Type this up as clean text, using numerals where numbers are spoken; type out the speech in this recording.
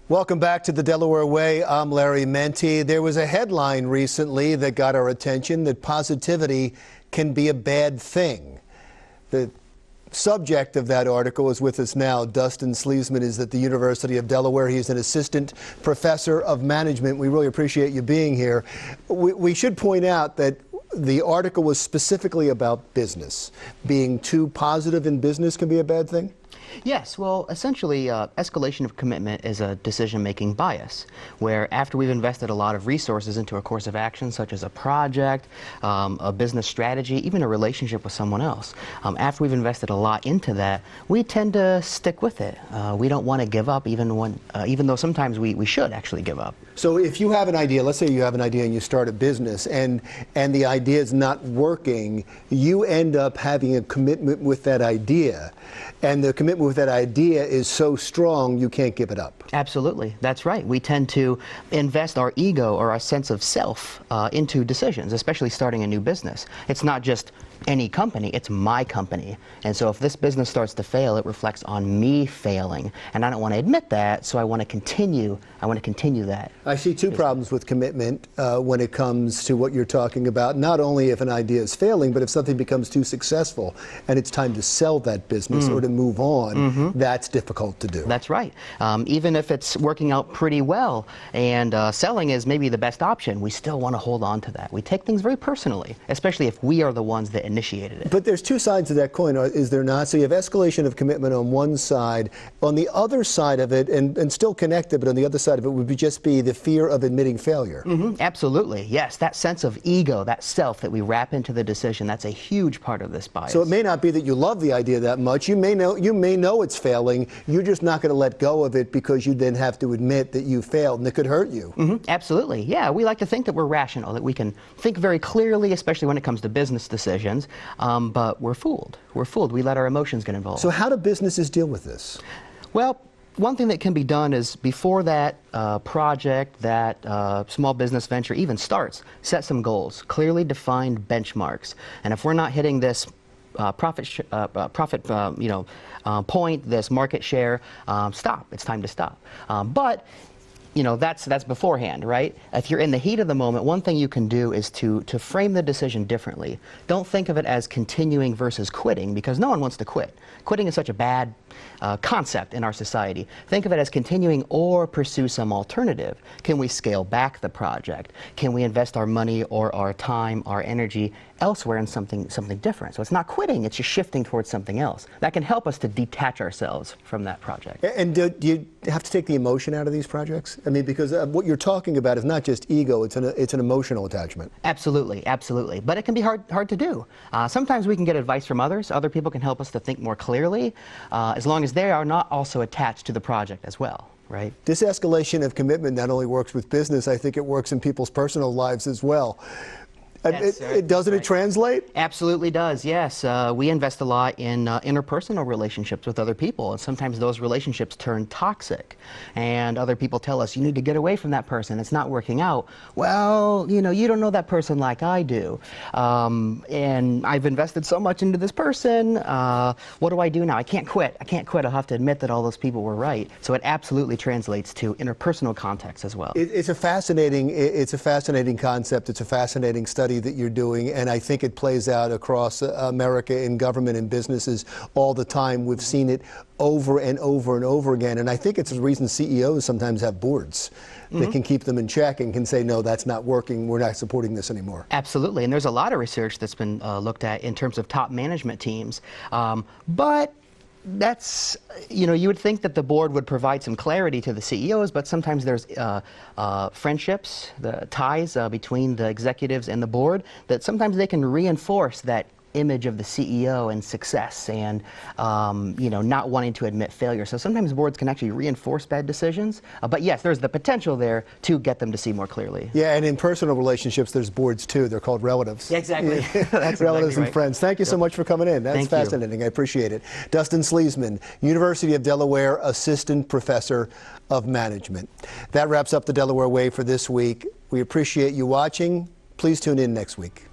Welcome back to the Delaware Way. I'm Larry Menti. There was a headline recently that got our attention that positivity can be a bad thing. The subject of that article is with us now. Dustin Sleesman is at the University of Delaware. He's an assistant professor of management. We really appreciate you being here. We should point out that the article was specifically about business. Being too positive in business can be a bad thing? Yes, well, essentially, escalation of commitment is a decision-making bias, where after we've invested a lot of resources into a course of action, such as a project, a business strategy, even a relationship with someone else, after we've invested a lot into that, we tend to stick with it. We don't want to give up, even though sometimes we should actually give up. So if you have an idea, let's say you have an idea and you start a business, and the idea is not working, you end up having a commitment with that idea, and the commitment with that idea is so strong you can't give it up. Absolutely, that's right. We tend to invest our ego or our sense of self into decisions, especially starting a new business. It's not just any company, it's my company. And so if this business starts to fail, it reflects on me failing. And I don't want to admit that, so I want to continue that. I see two problems with commitment when it comes to what you're talking about. Not only if an idea is failing, but if something becomes too successful and it's time to sell that business or to move on, that's difficult to do. That's right. Even if it's working out pretty well and selling is maybe the best option, we still want to hold on to that. We take things very personally, especially if we are the ones that initiated it. But there's two sides to that coin, is there not? So you have escalation of commitment on one side. On the other side of it, and still connected, but on the other side of it would just be the fear of admitting failure. Absolutely, yes. That sense of ego, that self that we wrap into the decision, that's a huge part of this bias. So it may not be that you love the idea that much. You may know it's failing. You're just not going to let go of it because you then have to admit that you failed and it could hurt you. Absolutely, yeah. We like to think that we're rational, that we can think very clearly, especially when it comes to business decisions. But we're fooled. We're fooled. We let our emotions get involved. So how do businesses deal with this? Well, one thing that can be done is before that project, that small business venture even starts, set some goals, clearly defined benchmarks. And if we're not hitting this profit point, this market share, stop. It's time to stop. But you know, that's beforehand, right? If you're in the heat of the moment, one thing you can do is to frame the decision differently. Don't think of it as continuing versus quitting, because no one wants to quit. Quitting is such a bad concept in our society. Think of it as continuing or pursue some alternative. Can we scale back the project? Can we invest our money or our time, our energy elsewhere in something different? So it's not quitting, it's just shifting towards something else. That can help us to detach ourselves from that project. And do you have to take the emotion out of these projects? I mean, because what you're talking about is not just ego, it's an emotional attachment. Absolutely, absolutely. But it can be hard to do. Sometimes we can get advice from others. Other people can help us to think more clearly, as long as they are not also attached to the project as well. Right. This escalation of commitment not only works with business, I think it works in people's personal lives as well. Doesn't it translate? Absolutely does, yes. We invest a lot in interpersonal relationships with other people, and sometimes those relationships turn toxic. And other people tell us, you need to get away from that person, it's not working out. Well, you know, you don't know that person like I do. And I've invested so much into this person, what do I do now? I can't quit. I'll have to admit that all those people were right. So it absolutely translates to interpersonal context as well. It's a fascinating concept. It's a fascinating study that you're doing, and I think it plays out across America in government and businesses all the time. We've seen it over and over and over again, and I think it's the reason CEOs sometimes have boards that can keep them in check and can say, no, that's not working, we're not supporting this anymore. Absolutely, and there's a lot of research that's been looked at in terms of top management teams, but that's, you know, you would think that the board would provide some clarity to the CEOs, but sometimes there's friendships, the ties between the executives and the board, that sometimes they can reinforce that image of the CEO and success and you know, not wanting to admit failure. So sometimes boards can actually reinforce bad decisions, but yes, there's the potential there to get them to see more clearly. Yeah, and in personal relationships there's boards too. They're called relatives. Yeah, exactly. That's relatives and friends. Thank you so much for coming in. That's fascinating. I appreciate it. Dustin Sleesman, University of Delaware Assistant Professor of Management. That wraps up the Delaware Way for this week. We appreciate you watching. Please tune in next week.